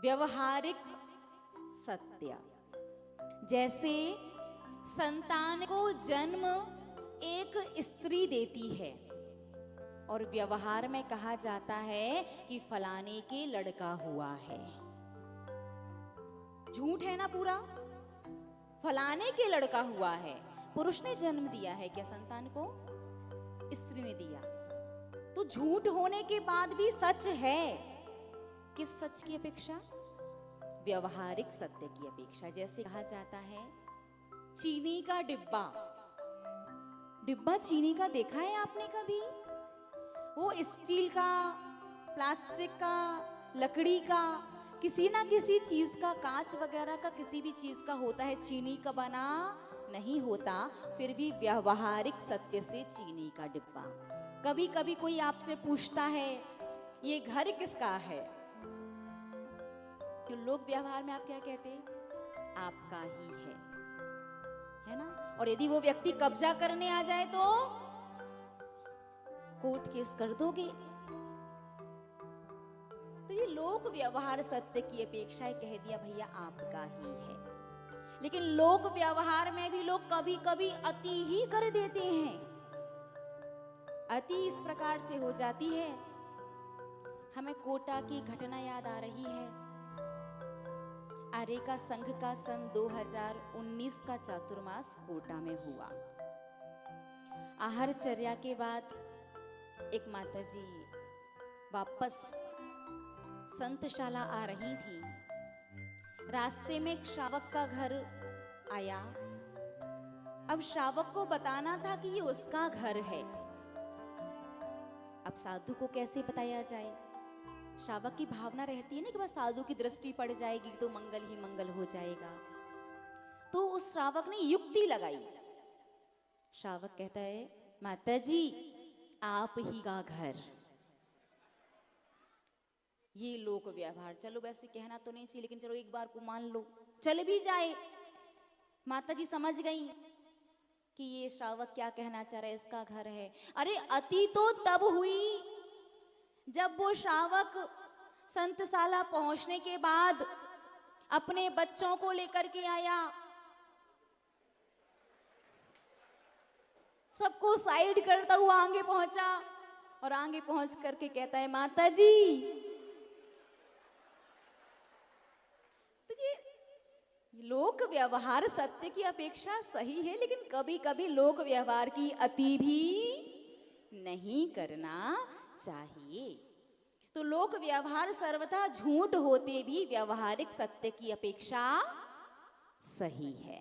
व्यवहारिक सत्य। जैसे संतान को जन्म एक स्त्री देती है और व्यवहार में कहा जाता है कि फलाने के लड़का हुआ है। झूठ है ना पूरा? फलाने के लड़का हुआ है। पुरुष ने जन्म दिया है क्या संतान को? स्त्री ने दिया। तो झूठ होने के बाद भी सच है। किस सच की अपेक्षा? व्यवहारिक सत्य की अपेक्षा। जैसे कहा जाता है चीनी का डिब्बा। डिब्बा चीनी का देखा है आपने कभी? वो स्टील का, प्लास्टिक का, लकड़ी का, किसी ना किसी चीज का, कांच वगैरह का, किसी भी चीज का होता है। चीनी का बना नहीं होता। फिर भी व्यवहारिक सत्य से चीनी का डिब्बा। कभी कभी कोई आपसे पूछता है ये घर किसका है, तो लोग व्यवहार में आप क्या कहते हैं? आपका ही है ना? और यदि वो व्यक्ति कब्जा करने आ जाए तो कोर्ट केस कर दोगे। तो ये लोक व्यवहार सत्य की अपेक्षा है, कह दिया भैया आपका ही है। लेकिन लोक व्यवहार में भी लोग कभी कभी अति ही कर देते हैं। अति इस प्रकार से हो जाती है, हमें कोटा की घटना याद आ रही है। आरेका संघ का सन 2019 का चातुर्मास कोटा में हुआ। आहारचर्या के बाद एक माताजी वापस संतशाला आ रही थी। रास्ते में एक श्रावक का घर आया। अब श्रावक को बताना था कि ये उसका घर है। अब साधु को कैसे बताया जाए? श्रावक की भावना रहती है ना कि बस साधु की दृष्टि पड़ जाएगी तो मंगल ही मंगल हो जाएगा। तो उस श्रावक ने युक्ति लगाई। श्रावक कहता है माताजी आप ही का घर। ये लोक व्यवहार, चलो वैसे कहना तो नहीं चाहिए लेकिन चलो एक बार को मान लो, चल भी जाए। माताजी समझ गई कि ये श्रावक क्या कहना चाह रहा है, इसका घर है। अरे अति तो तब हुई जब वो श्रावक संतशाला पहुंचने के बाद अपने बच्चों को लेकर के आया, सबको साइड करता हुआ आगे पहुंचा और आगे पहुंच करके कहता है माताजी। तो ये लोक व्यवहार सत्य की अपेक्षा सही है, लेकिन कभी कभी लोक व्यवहार की अति भी नहीं करना चाहिए। तो लोक व्यवहार सर्वथा झूठ होते भी व्यवहारिक सत्य की अपेक्षा सही है।